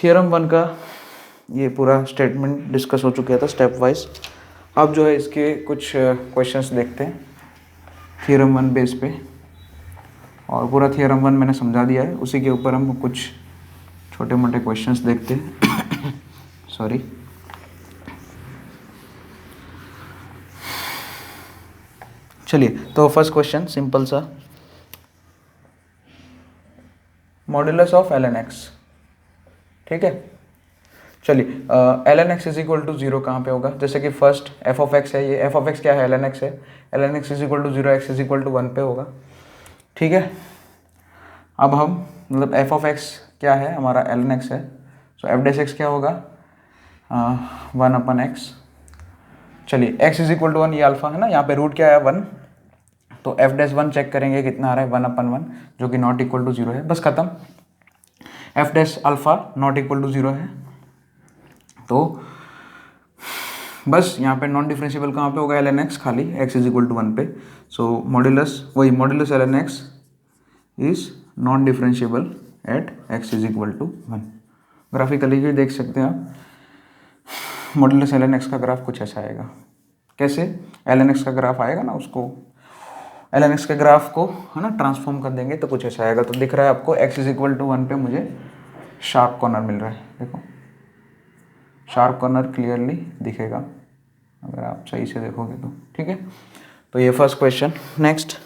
Theorem 1 का ये पूरा स्टेटमेंट डिस्कस हो चुका था स्टेप वाइज। अब जो है इसके कुछ क्वेश्चंस देखते हैं थियरम 1 बेस पे, और पूरा थियरम 1 मैंने समझा दिया है, उसी के ऊपर हम कुछ छोटे मोटे क्वेश्चंस देखते हैं। सॉरी। चलिए, तो फर्स्ट क्वेश्चन सिंपल सा, modulus of L N x. ठीक है, चलिए L N x is equal to zero कहाँ पे होगा? जैसे कि फर्स्ट एफ ऑफ एक्स है, ये एफ ऑफ एक्स क्या है? एल एन एक्स है। L N x is equal to zero, x is equal to 1 पे होगा। ठीक है, अब हम मतलब एफ ऑफ एक्स क्या है हमारा? एल एन एक्स है। सो एफ डेस एक्स क्या होगा? 1 अपन एक्स। चलिए एक्स इज इक्वल टू 1, ये अल्फा है ना, यहाँ पे रूट क्या है? 1। तो एफ डेस 1 चेक करेंगे कितना आ रहा है? 1 अपन 1, जो कि नॉट इक्वल टू जीरो है। बस खत्म। F dash alpha not equal to zero है, तो बस यहाँ पे नॉन डिफरेंशिएबल कहाँ पे होगा? एल एन एक्स, खाली एक्स इज इक्वल टू 1 पे। सो मॉड्यूलस वही, modulus L N x is non differentiable at x is equal to 1। Graphically भी देख सकते हैं आप, मॉड्यूलस एल एन एक्स का ग्राफ कुछ ऐसा आएगा। कैसे? एल एन एक्स का ग्राफ आएगा ना, उसको एल एन एक्स के ग्राफ को है ना ट्रांसफॉर्म कर देंगे तो कुछ ऐसा आएगा। तो दिख रहा है आपको एक्स इज इक्वल टू 1 पे मुझे शार्प कॉर्नर मिल रहा है। देखो शार्प कॉर्नर क्लियरली दिखेगा अगर आप सही से देखोगे तो। ठीक है, तो ये first question. Next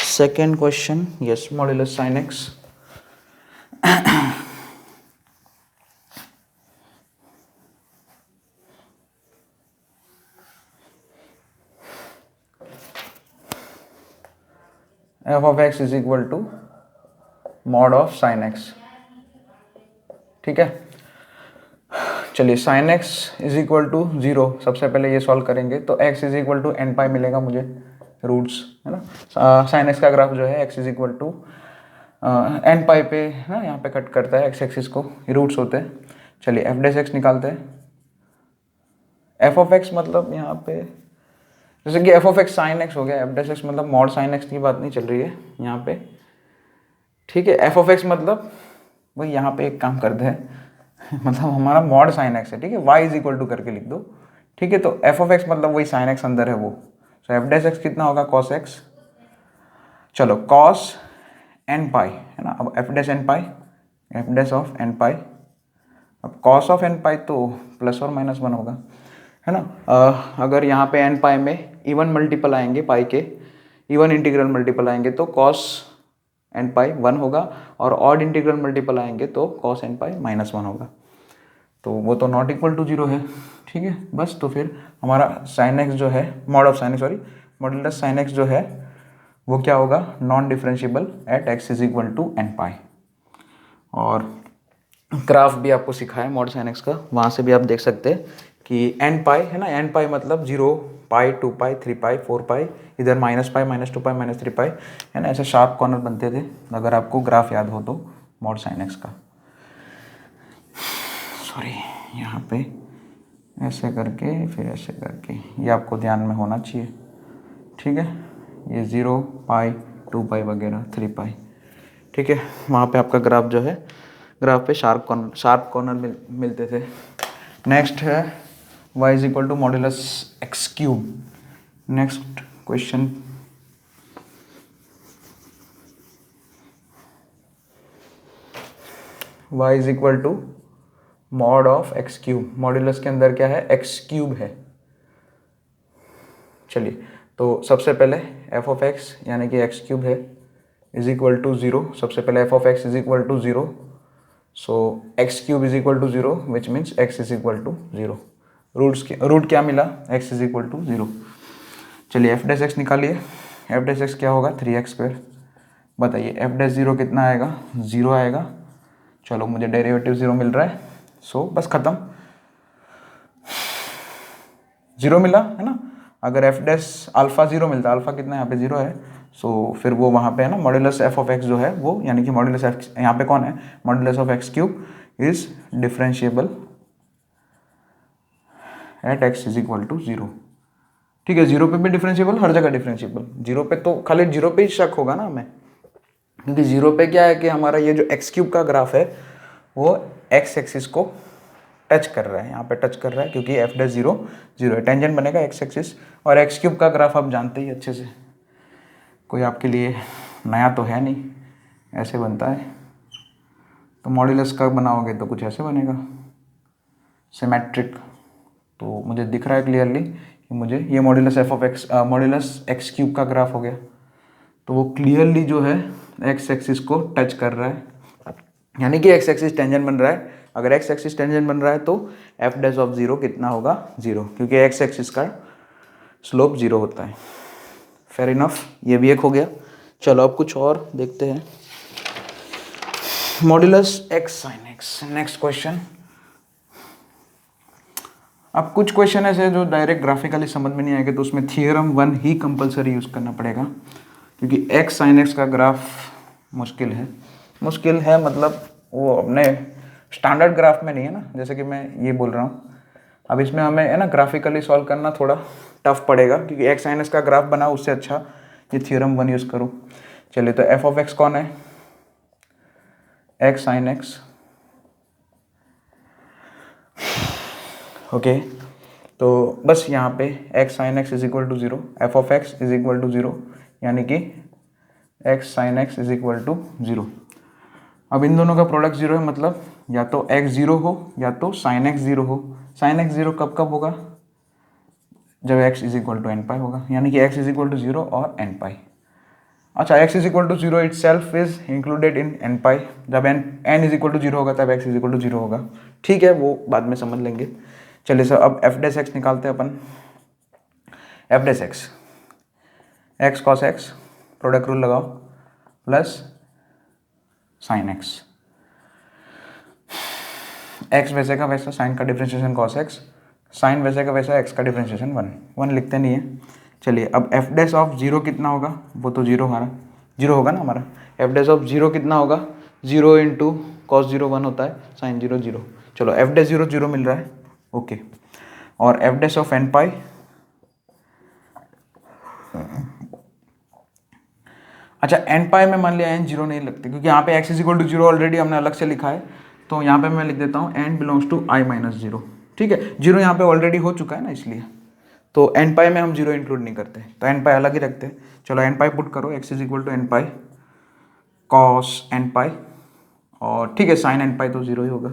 second question, yes, modulus sine x. F of x is equal to mod of sine x. ठीक है, चलिए sine x is equal to 0 सबसे पहले ये सॉल्व करेंगे तो x is equal to n pi मिलेगा मुझे, रूट्स है ना। साइन एक्स का ग्राफ जो है x is equal to n pi पे है ना, यहाँ पे कट करता है एक्स एक्सिस को, रूट्स होते हैं। चलिए एफ डेस एक्स निकालते हैं। एफ ऑफ एक्स मतलब यहाँ पे जैसे कि F of x sine x हो गया, एफ डेस एक्स मतलब मॉड साइन एक्स की बात नहीं चल रही है यहाँ पे। ठीक है, एफ ऑफ एक्स मतलब वही यहाँ पे एक काम करते हैं मतलब हमारा मॉड साइन एक्स है। ठीक है, y इज इक्वल टू करके लिख दो। ठीक है, तो एफ ऑफ एक्स मतलब वही साइन एक्स अंदर है वो। सो एफ डेस एक्स कितना होगा? Cos x. चलो कॉस एन पाई है ना, अब f dash n pi, f dash of n pi. अब कॉस ऑफ एन पाई तो प्लस और माइनस 1 होगा है ना। अगर यहाँ पे एन पाई में इवन मल्टीपल आएंगे पाई के, इवन इंटीग्रल मल्टीपल आएंगे तो कॉस एन पाई 1 होगा, और ऑड इंटीग्रल मल्टीपल आएंगे तो कॉस एन पाई माइनस 1 होगा। तो वो तो नॉट इक्वल टू 0 है। ठीक है, बस तो फिर हमारा साइन एक्स जो है, mod of sine x, sorry modulus sine x जो है वो क्या होगा? Non differentiable at x is equal to n pi. और ग्राफ भी आपको सिखाया मॉड साइन एक्स का, वहाँ से भी आप देख सकते हैं कि एन पाई है ना, एन पाई मतलब 0 पाई 2 पाई 3 पाई 4 पाई, इधर minus pi minus 2 pi minus 3 पाई है ना, ऐसे शार्प कॉर्नर बनते थे अगर आपको ग्राफ याद हो तो मॉड साइन एक्स का। सॉरी, यहाँ पे ऐसे करके फिर ऐसे करके, ये आपको ध्यान में होना चाहिए। ठीक है, ये 0 पाई 2 पाई वगैरह 3 पाई। ठीक है, वहाँ पे आपका ग्राफ जो है, ग्राफ पे शार्प कॉर्नर मिलते थे। नेक्स्ट है y is equal to modulus x cube. Next question, y is equal to mod of x cube. Modulus के अंदर क्या है? एक्स क्यूब है। चलिए, तो सबसे पहले एफ ऑफ एक्स यानी कि एक्स क्यूब है इज इक्वल टू 0। सबसे पहले f of x is equal to 0, so x cube is equal to 0 which means x is equal to 0। Root क्या मिला? X is equal to 0। चलिए f dash x निकालिए। F dash x क्या होगा? 3x square. बताइए F डेस 0 कितना आएगा? 0 आएगा। चलो मुझे डेरिवेटिव 0 मिल रहा है, सो बस खत्म, 0 मिला है ना। अगर एफ डेस अल्फा 0 मिलता, अल्फा कितना यहाँ पे 0 है, सो फिर वो वहाँ पे है ना मॉड्यूलस एफ ऑफ एक्स जो है वो, यानी कि मॉड्यूलस एक्स यहाँ पे कौन है? Modulus of x cube is differentiable at x is equal to 0। ठीक है, 0 पे भी डिफरेंशिएबल, हर जगह डिफरेंशिएबल। 0 पे तो खाली 0 पे ही शक होगा ना हमें, क्योंकि 0 पे क्या है कि हमारा ये जो एक्स क्यूब का ग्राफ है वो एक्स एक्सिस को टच कर रहा है, यहाँ पे टच कर रहा है क्योंकि एफ डैश 0 0 है, टेंजेंट बनेगा एक्स एक्सिस। और एक्स क्यूब का ग्राफ आप जानते ही अच्छे से, कोई आपके लिए नया तो है नहीं, ऐसे बनता है। तो मॉड्यूलस का बनाओगे तो कुछ ऐसे बनेगा, सिमेट्रिक। तो मुझे दिख रहा है क्लियरली कि मुझे ये modulus f of x, modulus x cube का ग्राफ हो गया। तो वो क्लियरली जो है एक्स एक्सिस को टच कर रहा है, यानी कि एक्स एक्सिस टेंजेंट बन रहा है। अगर एक्स एक्सिस टेंजेंट बन रहा है तो एफ डैश ऑफ 0 कितना होगा, 0, क्योंकि एक्स एक्सिस का स्लोप 0 होता है। फेयर इनफ, ये भी एक हो गया। चलो अब कुछ और देखते हैं। Modulus x sine x, next question. अब कुछ क्वेश्चन ऐसे जो डायरेक्ट ग्राफिकली समझ में नहीं आएंगे, तो उसमें थियरम 1 ही कंपलसरी यूज़ करना पड़ेगा, क्योंकि एक्स साइन एक्स का ग्राफ मुश्किल है मतलब वो अपने स्टैंडर्ड ग्राफ में नहीं है ना, जैसे कि मैं ये बोल रहा हूँ। अब इसमें हमें है ना ग्राफिकली सॉल्व करना थोड़ा टफ पड़ेगा, क्योंकि एक्स साइन एक्स का ग्राफ बना, उससे अच्छा ये थियरम 1 यूज़ करूँ। चलिए, तो एफ ऑफ एक्स कौन है, एक्स साइन एक्स। ओके, तो बस यहाँ पे x sine x is equal to 0, f of x is equal to 0, यानी कि x sine x is equal to 0। अब इन दोनों का प्रोडक्ट 0 है, मतलब या तो x 0 हो या तो साइन एक्स 0 हो। साइन एक्स 0 कब कब होगा, जब x is equal to n pi होगा, यानी कि x इज इक्वल टू 0 और एन पाई। अच्छा, x is equal to 0 itself is included in n pi, जब n इज इक्वल टू 0 होगा तब x इज इक्वल टू 0 होगा। ठीक है, वो बाद में समझ लेंगे। चलिए सर, अब एफ डैश एक्स निकालते हैं अपन। F dash x, x cos x, product rule लगाओ, प्लस साइन एक्स, एक्स वैसे का वैसा, साइन का डिफ्रेंशिएशन कॉस एक्स, साइन वैसे का वैसा, एक्स का डिफ्रेंशिएशन 1 लिखते नहीं है। चलिए, अब एफ डैश ऑफ 0 कितना होगा, वो तो 0 हमारा 0 होगा ना हमारा। एफ डैश ऑफ 0 कितना होगा, 0 इंटू कॉस 0 1 होता है, साइन 0 0। चलो, एफ डैश 0 0 मिल रहा है, ओके। और F dash of n pi, अच्छा एन पाई में मान लिया एन 0 नहीं लगते, क्योंकि यहाँ पे x is equal to 0 already हमने अलग से लिखा है, तो यहाँ पे मैं लिख देता हूँ n belongs to I minus 0। ठीक है, 0 यहाँ पे ऑलरेडी हो चुका है ना, इसलिए तो एन पाई में हम 0 इंक्लूड नहीं करते, तो एन पाई अलग ही रखते हैं। चलो, एन पाई पुट करो, x is equal to n pi cos n pi, और ठीक है साइन एन पाई तो 0 ही होगा।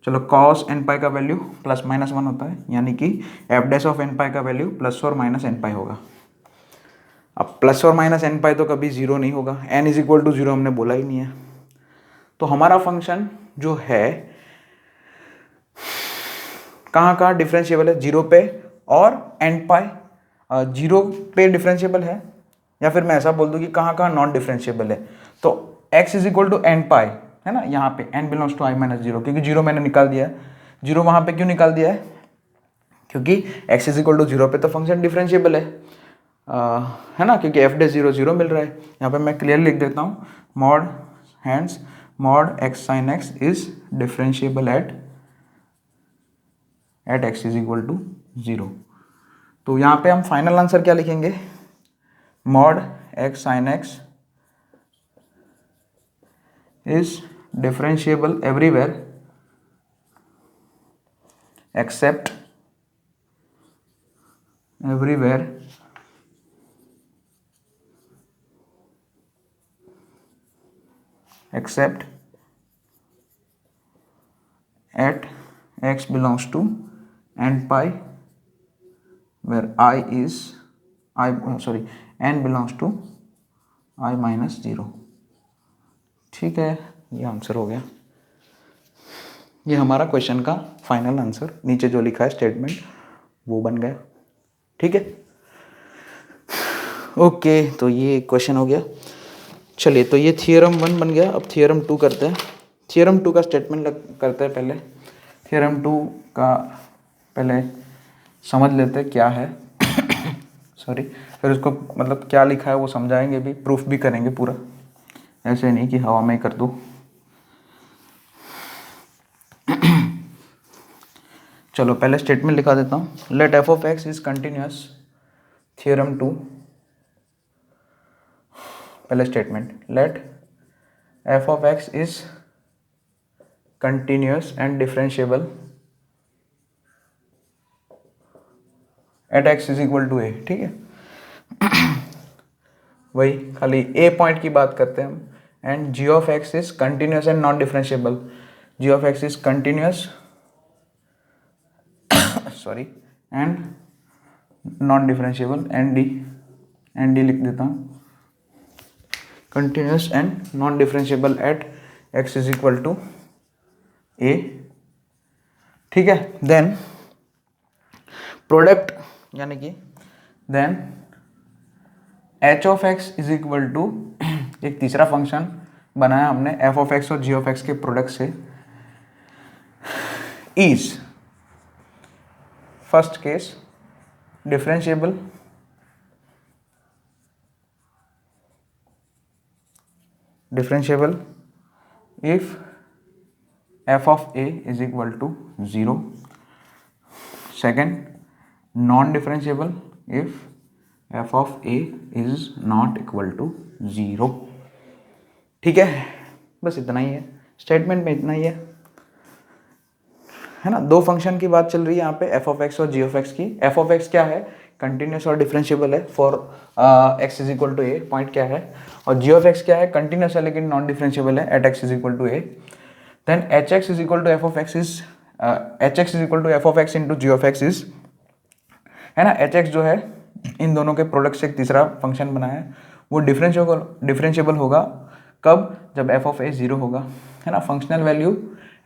चलो, कॉस एन पाई का वैल्यू प्लस माइनस 1 होता है, यानी कि एफ डैश ऑफ एन पाई का वैल्यू प्लस और माइनस एन पाई होगा। अब प्लस और माइनस एन पाई तो कभी 0 नहीं होगा, एन इज इक्वल टू 0 हमने बोला ही नहीं है। तो हमारा फंक्शन जो है कहाँ कहाँ डिफरेंशिएबल है, 0 पे और एन पाई 0 पे डिफरेंशिएबल है, या फिर मैं ऐसा बोल दूँ कि कहाँ कहाँ नॉन डिफरेंशिएबल है। तो x is equal to n pi है ना, यहाँ पे n belongs to I minus 0, क्योंकि 0 मैंने निकाल दिया है। 0 वहाँ पे क्यों निकाल दिया है, क्योंकि x इज इक्वल टू 0 पे तो फंक्शन डिफरेंशिएबल है ना, क्योंकि एफ डैश 0 0 मिल रहा है। यहाँ पे मैं क्लियर लिख देता हूँ, mod hands mod x sine x is differentiable at x is equal to 0। तो यहाँ पे हम फाइनल आंसर क्या लिखेंगे, mod x sine x is differentiable everywhere except everywhere except at x belongs to n pi where n belongs to I minus 0। ठीक है, ये answer हो गया, ये हमारा क्वेश्चन का फाइनल आंसर, नीचे जो लिखा है स्टेटमेंट वो बन गया। ठीक है, ओके, तो ये क्वेश्चन हो गया। चलिए, तो ये थियरम 1 बन गया। अब थियरम 2 करते हैं। थियरम 2 का स्टेटमेंट करते हैं पहले। थियरम 2 का पहले समझ लेते हैं क्या है सॉरी, फिर उसको मतलब क्या लिखा है वो समझाएंगे भी, प्रूफ भी करेंगे पूरा, ऐसे नहीं कि हवा में कर दूँ। चलो, पहले स्टेटमेंट लिखा देता हूँ। Let f of x is continuous, theorem 2। पहले statement, let f of x is continuous and differentiable at x is equal to a. ठीक है, वही खाली ए पॉइंट की बात करते हैं हम। And g of x is continuous and non differentiable, g of x is continuous sorry and non differentiable, n d लिख देता हूँ, continuous and non differentiable at x is equal to a. ठीक है, देन प्रोडक्ट यानी कि then h of x is equal to एक तीसरा function बनाया हमने एफ ऑफ एक्स और जी ऑफ एक्स के प्रोडक्ट से, is first case differentiable if f of a is equal to 0, second non-differentiable if f of a is not equal to 0। ठीक है, बस इतना ही है, स्टेटमेंट में इतना ही है ना। दो फंक्शन की बात चल रही है यहाँ पे, एफ ऑफ एक्स और जी ऑफ एक्स की। एफ ऑफ एक्स क्या है, कंटिन्यूस और डिफरेंशिएबल है for x is equal to a, point क्या है, और जी ऑफ एक्स क्या है, कंटिन्यूस है लेकिन नॉन डिफरेंशिएबल है at x is equal to a. Then h x is equal to f of x is h x is equal to f of x into g of x is, है ना। H x जो है इन दोनों के product से एक तीसरा function बनाया है, वो डिफरेंशिएबल होगा कब, जब एफ ऑफ ए 0 होगा, है ना। Functional value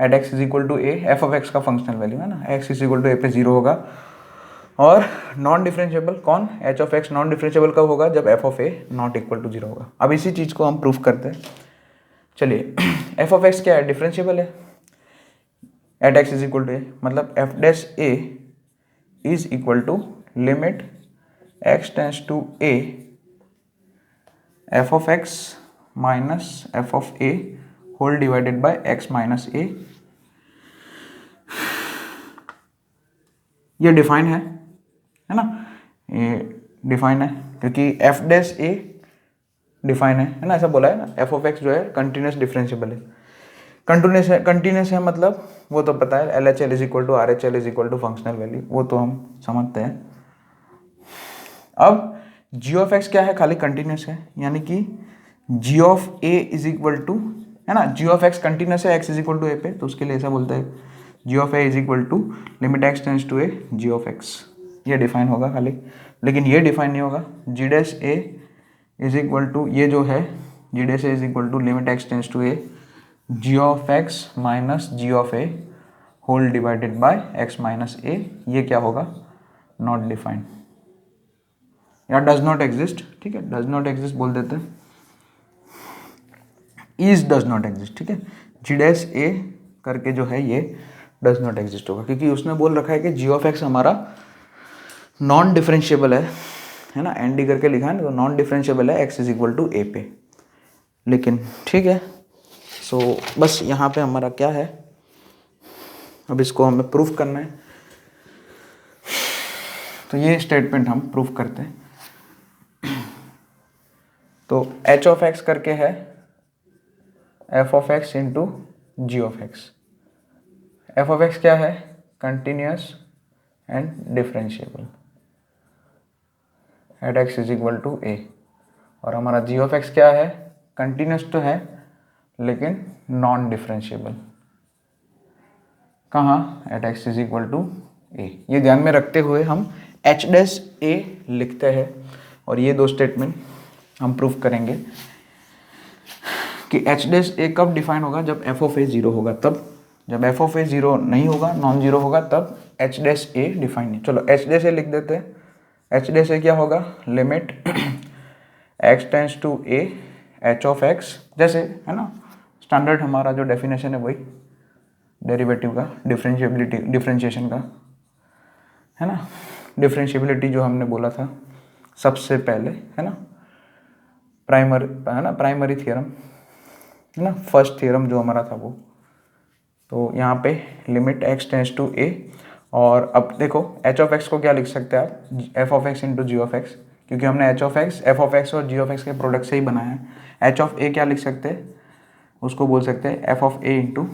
at x is equal to a, f of x का फंक्शनल वैल्यू है ना, x is equal to a पे 0 होगा। और नॉन डिफरेंशिएबल कौन, h of x non differentiable कब होगा, जब f of a not equal to 0 होगा। अब इसी चीज़ को हम प्रूफ करते हैं। चलिए, एफ ऑफ एक्स क्या है, डिफरेंशिएबल है at x is equal to a, मतलब f dash a is equal to limit x tends to a f of x minus f of a whole divided by x minus a. ये define है ना, ये define है क्योंकि F dash ए define है ना, ऐसा बोला है ना। एफ ऑफ एक्स जो है कंटिन्यूस डिफरेंशिएबल है, कंटिन्यूस है मतलब वो तो पता है, L H L is equal to R H L is equal to functional value, वो तो हम समझते हैं। अब जी ऑफ एक्स क्या है, खाली कंटिन्यूस है, यानी कि g of a is equal to, है ना, जी ऑफ एक्स कंटिन्यूस है x is equal to a पे, तो उसके लिए ऐसा बोलते हैं g of a is equal to limit x tends to a g of x, ये डिफाइन होगा खाली। लेकिन ये डिफाइन नहीं होगा, g dash a is equal to, ये जो है g dash a is equal to limit x tends to a g of x minus g of a whole divided by x minus a, ये क्या होगा, not defined या does not exist. ठीक है, does not exist बोल देते हैं, is does not exist. ठीक है, जी डैश ए करके जो है ये डज नॉट एग्जिस्ट होगा, क्योंकि उसने बोल रखा है कि जी ऑफ एक्स हमारा नॉन डिफरेंशिएबल है ना, एन डी करके लिखा है ना, तो नॉन डिफरेंशिएबल है x is equal to a पे। लेकिन ठीक है, सो बस यहाँ पे हमारा क्या है, अब इसको हमें प्रूफ करना है, तो ये स्टेटमेंट हम प्रूफ करते हैं। तो एच ऑफ एक्स करके है f of x into g of x. F of x क्या है, continuous and differentiable at x is equal to a, और हमारा जी ऑफ एक्स क्या है, कंटिन्यूस तो है लेकिन नॉन डिफरेंशिएबल, कहाँ, at x is equal to a. ये ध्यान में रखते हुए हम एच डैश ए लिखते हैं, और ये दो स्टेटमेंट हम प्रूफ करेंगे कि एच डैश ए कब डिफाइन होगा, जब एफ ऑफ ए 0 होगा तब, जब एफ ऑफ ए 0 नहीं होगा, नॉन 0 होगा, तब एच डैश ए डिफाइन नहीं। चलो एच डैश ए लिख देते हैं। एच डैश ए क्या होगा, limit x tends to a h of x, जैसे है ना स्टैंडर्ड हमारा जो डेफिनेशन है वही डेरिवेटिव का, डिफरेंशिएशन का, है ना। डिफरेंशिएबिलिटी जो हमने बोला था सबसे पहले, है ना, प्राइमरी थ्योरम, है ना, फर्स्ट थ्योरम जो हमारा था वो। तो यहाँ पे limit x tends to a, और अब देखो एच ऑफ एक्स को क्या लिख सकते हैं आप, f of x into g of x, क्योंकि हमने h of x, f of x और जी ऑफ एक्स के प्रोडक्ट से ही बनाया है। एच ऑफ ए क्या लिख सकते हैं, उसको बोल सकते हैं f of a into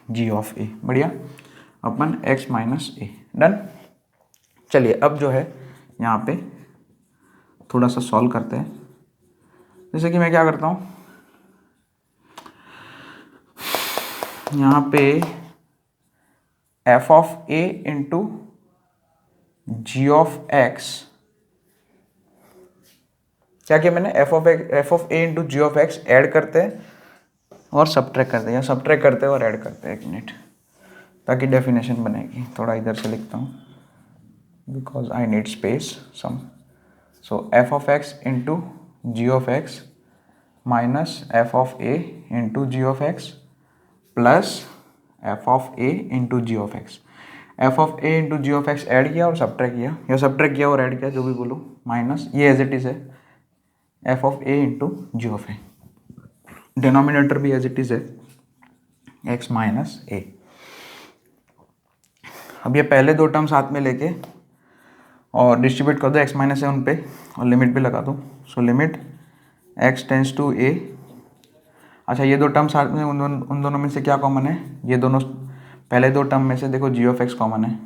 g of a, बढ़िया, अपन एक्स माइनस ए, डन। चलिए अब जो है यहाँ पे थोड़ा सा सॉल्व करते हैं। जैसे कि मैं क्या करता हूँ, यहाँ पे f of a into g of x, क्या किया मैंने, f of a into g of x add करते हैं और सब्ट्रैक्ट करते हैं, या सब्ट्रैक्ट करते हैं और ऐड करते हैं। एक मिनट, ताकि डेफिनेशन बनेगी। थोड़ा इधर से लिखता हूँ because I need space some. So f of x into g of x minus f of a into g of x plus f of a into g of x. F of a into g of x add किया और subtract किया, या subtract किया और add किया, जो भी बोलो, माइनस ये एज इट इज़ है f of a into g of a, denominator भी एज इट इज़ है एक्स माइनस ए। अब ये पहले दो टर्म साथ में लेके और डिस्ट्रीब्यूट कर दो एक्स माइनस ए उन पे, और लिमिट भी लगा दो। So limit x tends to a. अच्छा, ये दो टर्म साथ में, उन दोनों में से क्या कॉमन है, ये दोनों पहले दो टर्म में से देखो जी ऑफ एक्स कॉमन है,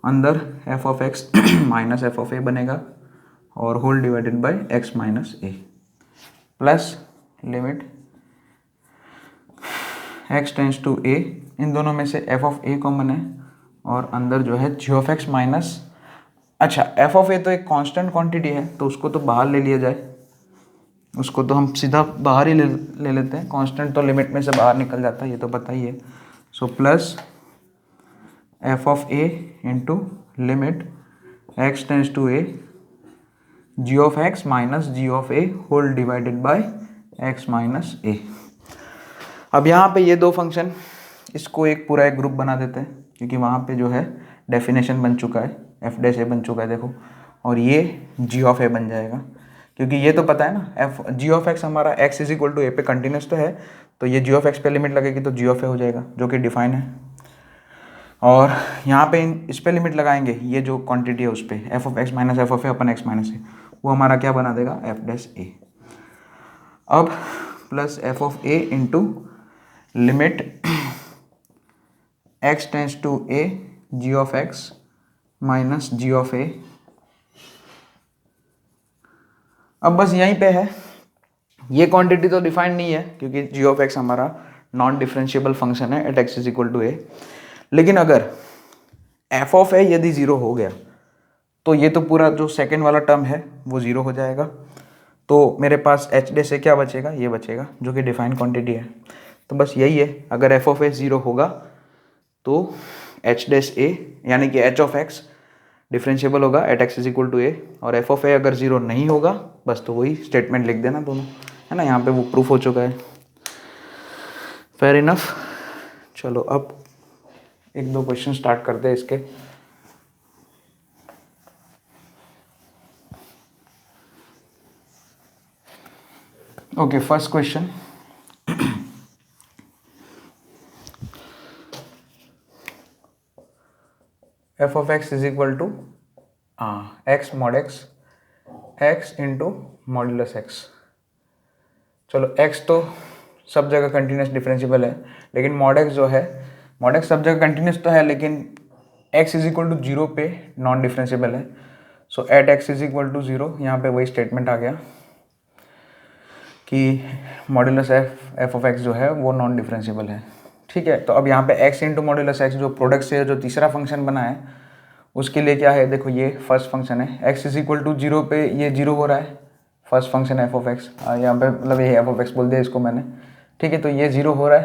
अंदर f of x minus f of a बनेगा और whole divided by x minus a, plus limit x tends to a, इन दोनों में से एफ ऑफ ए कॉमन है और अंदर जो है जी ऑफ एक्स माइनस, अच्छा एफ ऑफ ए तो एक कांस्टेंट क्वांटिटी है तो उसको तो बाहर ले लिया जाए, उसको तो हम सीधा बाहर ही ले लेते हैं, कांस्टेंट तो लिमिट में से बाहर निकल जाता है, ये तो पता ही है। So plus f of a into limit x tends to a g of x minus g of a whole divided by x minus a. अब यहाँ पे ये दो फंक्शन, इसको एक पूरा एक ग्रुप बना देते हैं, क्योंकि वहाँ पे जो है डेफिनेशन बन चुका है, एफ डैश ए बन चुका है देखो, और ये जी ऑफ ए बन जाएगा, क्योंकि ये तो पता है ना, एफ जी ऑफ एक्स हमारा x is equal to a पे कंटिन्यूस तो है, तो ये जी ऑफ एक्स पे लिमिट लगेगी तो जी ऑफ ए हो जाएगा, जो कि डिफाइन है। और यहाँ पे इस पे लिमिट लगाएंगे, ये जो क्वांटिटी है उस पर f of x minus f of a अपन एक्स माइनस ए, वो हमारा क्या बना देगा, एफ डैश ए। अब plus f of a into limit x tends to a g of x minus g of a. अब बस यहीं पे है, ये क्वांटिटी तो डिफाइंड नहीं है क्योंकि जी ऑफ एक्स हमारा नॉन डिफरेंशिएबल फंक्शन है at x is equal to a, लेकिन अगर एफ ऑफ ए यदि ज़ीरो हो गया तो ये तो पूरा जो सेकेंड वाला टर्म है वो ज़ीरो हो जाएगा, तो मेरे पास एच डे से क्या बचेगा, ये बचेगा जो कि डिफाइंड क्वांटिटी है। तो बस यही है, अगर एफ ऑफ ए ज़ीरो होगा तो एच डैश ए यानी कि एच ऑफ एक्स डिफरेंशिएबल होगा at x is equal to a, और एफ ऑफ ए अगर ज़ीरो नहीं होगा बस तो वही स्टेटमेंट लिख देना दोनों, है ना, यहाँ पे वो प्रूफ हो चुका है। Fair enough. चलो अब एक दो क्वेश्चन स्टार्ट करते हैं इसके। Okay, first question, f of x is equal to x mod x x into modulus x. चलो एक्स तो सब जगह कंटिन्यूस डिफरेंशिएबल है, लेकिन मॉड एक्स जो है, मॉड एक्स सब जगह कंटिन्यूस तो है लेकिन x is equal to zero पे नॉन डिफरेंशिएबल है। So at x is equal to zero, यहाँ पे वही स्टेटमेंट आ गया कि मॉड्यूलस एफ ऑफ एक्स जो है वो नॉन डिफरेंशिएबल है। ठीक है, तो अब यहाँ पे एक्स इंटू मॉड्यूलस एक्स जो प्रोडक्ट से जो तीसरा फंक्शन बना है उसके लिए क्या है, देखो ये फर्स्ट फंक्शन है, x is equal to zero पे ये जीरो हो रहा है, first function f of x, यहाँ पे मतलब ये एफ ऑफ एक्स बोल दिया इसको मैंने। ठीक है, तो ये जीरो हो रहा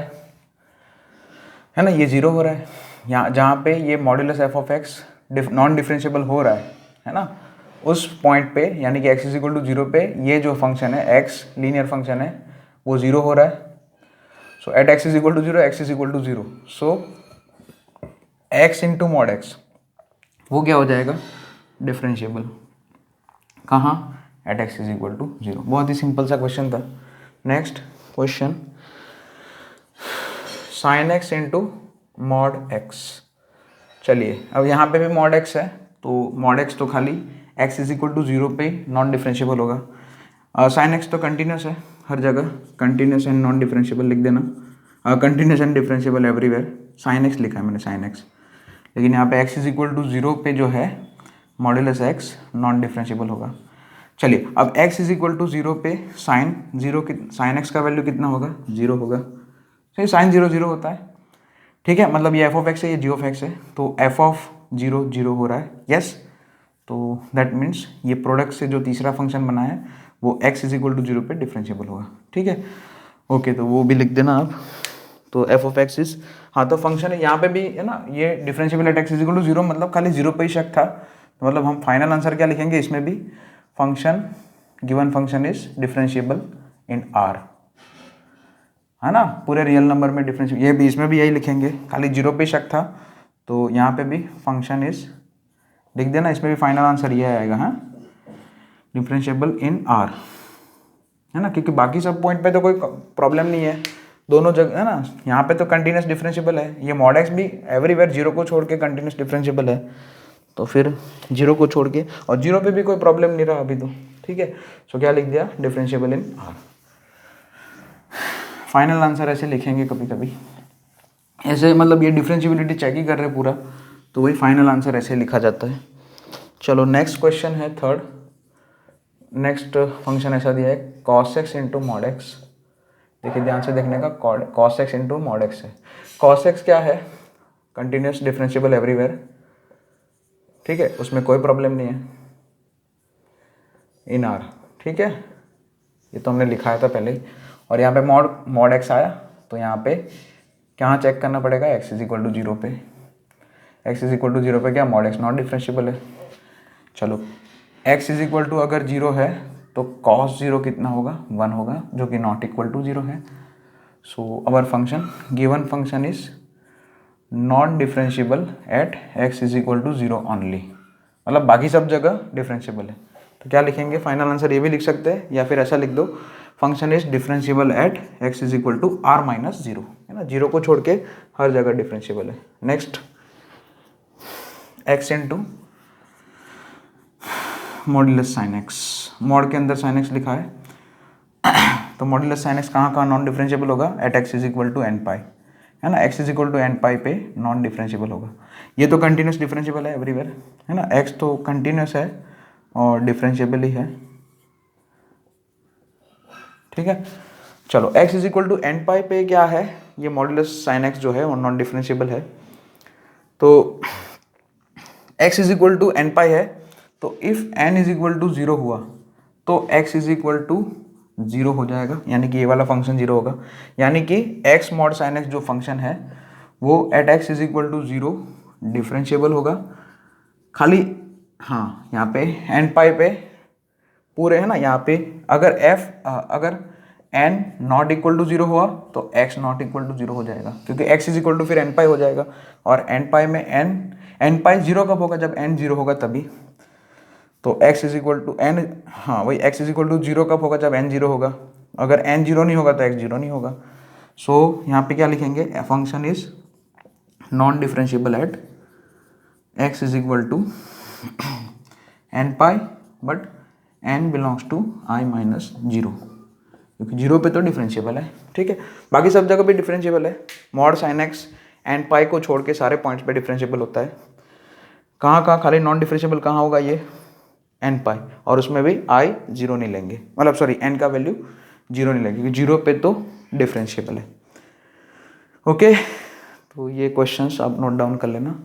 है ना, ये जीरो हो रहा है यहाँ, जहाँ पे ये modulus f of x non differentiable हो रहा है ना, उस पॉइंट पे यानी कि x is equal to zero पे ये जो फंक्शन है एक्स लीनियर फंक्शन है वो जीरो हो रहा है। So at x is equal to zero x is equal to zero, so x into mod x वो क्या हो जाएगा, डिफरेंशिएबल, कहाँ, at x is equal to zero. बहुत ही सिंपल सा क्वेश्चन था। Next question, sine x into mod x. चलिए अब यहाँ पे भी मॉड एक्स है, तो मॉड एक्स तो खाली x is equal to zero पे नॉन डिफरेंशिएबल होगा। साइन एक्स तो कंटिन्यूस है, हर जगह कंटिन्यूस एंड नॉन डिफरेंशिएबल लिख देना। Continuous and differentiable everywhere, sine x लिखा है मैंने, साइन एक्स, लेकिन यहाँ पे x इज इक्वल टू 0 पे जो है मॉड्यूलस x नॉन डिफरेंशिएबल होगा। चलिए अब x इज इक्वल टू 0 पे साइन साइन x का वैल्यू कितना होगा, 0 होगा। तो साइन 0 0 होता है, ठीक है, मतलब ये एफ ऑफ एक्स है, ये जी ऑफ एक्स है, तो एफ ऑफ 0 0 हो रहा है, यस। तो दैट मीन्स ये प्रोडक्ट से जो तीसरा फंक्शन बना है वो x इज इक्वल टू 0 पे डिफरेंशिएबल होगा, ठीक है। ओके, तो वो भी लिख देना आप। तो एफ ऑफ एक्स इज, हाँ तो फंक्शन है यहाँ पे भी है ना, ये differentiable at x is equal to 0, मतलब खाली 0 पे ही शक था, तो मतलब हम फाइनल आंसर क्या लिखेंगे इसमें भी, function given function is differentiable in R, है ना, पूरे रियल नंबर में डिफरेंशिएबल, ये भी इसमें भी यही लिखेंगे, खाली 0 पे शक था, तो यहाँ पे भी फंक्शन इज लिख देना, इसमें भी फाइनल आंसर ये आएगा, हाँ, डिफरेंशिएबल इन R, है ना, क्योंकि बाकी सब पॉइंट पे तो कोई प्रॉब्लम नहीं है, दोनों जगह है ना, यहाँ पे तो कंटिन्यूस डिफरेंशिएबल है, ये मॉड एक्स भी एवरीवेयर 0 को छोड़ के कंटिन्यूस डिफरेंशिएबल है, तो फिर 0 को छोड़ के, और 0 पे भी कोई प्रॉब्लम नहीं रहा अभी तो, ठीक है। सो क्या लिख दिया, डिफरेंशिएबल इन R। फाइनल आंसर ऐसे लिखेंगे कभी कभी ऐसे, मतलब ये डिफरेंशिएबिलिटी चेक ही कर रहे पूरा, तो वही फाइनल आंसर ऐसे लिखा जाता है। चलो नेक्स्ट क्वेश्चन है थर्ड, नेक्स्ट फंक्शन ऐसा दिया है cos x into mod x, देखिए ध्यान से देखने का, cos x into mod x है। cos x क्या है, कंटिन्यूस डिफरेंशिएबल एवरीवेयर, ठीक है, उसमें कोई प्रॉब्लम नहीं है, इन R, ठीक है, ये तो हमने लिखाया था पहले ही। और यहाँ पे मॉड एक्स आया, तो यहाँ पे क्या चेक करना पड़ेगा, x इज इक्वल टू 0 पे, x इज इक्वल टू 0 पे क्या मॉड एक्स नॉट डिफरेंशिएबल है। चलो x इज इक्वल टू अगर 0 है तो cos 0 कितना होगा, 1 होगा, जो कि नॉट इक्वल टू 0 है। So our function given function is non differentiable at x is equal to 0 only, मतलब बाकी सब जगह डिफरेंशिएबल है। तो क्या लिखेंगे, फाइनल आंसर ये भी लिख सकते हैं, या फिर ऐसा लिख दो, function is differentiable at x is equal to R minus 0, है ना, 0 को छोड़ के हर जगह डिफरेंशिएबल है। Next x into modulus sine x, mod के अंदर साइन एक्स लिखा है, तो मॉड्यूलस साइन एक्स कहाँ नॉन डिफरेंशिएबल होगा, at x is equal to n pi, है ना, x is equal to n pi पे नॉन डिफरेंशिएबल होगा। ये तो कंटिन्यूस डिफरेंशिएबल है एवरीवेयर, है ना, x तो कंटिन्यूस है और डिफरेंशिएबल ही है, ठीक है। चलो x is equal to n pi पे क्या है, ये मॉड्यूलस साइन एक्स जो है वो नॉन डिफरेंशिएबल है, तो x is equal to n pi है, तो if n is equal to 0 हुआ तो x इज इक्वल टू 0 हो जाएगा, यानी कि ये वाला फंक्शन 0 होगा, यानी कि x मॉड साइन एक्स जो फंक्शन है वो at x is equal to 0 differentiable होगा। खाली हाँ यहाँ पे n पाई पे पूरे, है ना, यहाँ पे अगर n नॉट इक्वल टू 0 हुआ तो x नॉट इक्वल टू 0 हो जाएगा, क्योंकि x इज इक्वल टू फिर n पाई हो जाएगा, और n पाई में n पाई 0 कब होगा, जब n 0 होगा तभी, तो x is equal to n, हाँ वही x इज इक्वल टू 0 कब होगा, जब n 0 होगा, अगर n 0 नहीं होगा तो x 0 नहीं होगा। सो यहाँ पे क्या लिखेंगे, function is non differentiable at x is equal to n pi, but n belongs to i minus 0, क्योंकि 0 पे तो डिफरेंशिएबल है, ठीक है, बाकी सब जगह पे डिफरेंशिएबल है। मॉड साइन एक्स n पाई को छोड़ के सारे पॉइंट्स पे डिफरेंशिएबल होता है, कहाँ खाली नॉन डिफरेंशिएबल कहाँ होगा, ये n पाई, और उसमें भी i 0 नहीं लेंगे, मतलब सॉरी n का वैल्यू 0 नहीं लेंगे, क्योंकि 0 पे तो डिफरेंशिएबल है। ओके, तो ये क्वेश्चंस आप नोट डाउन कर लेना,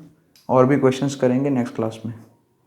और भी क्वेश्चंस करेंगे नेक्स्ट क्लास में।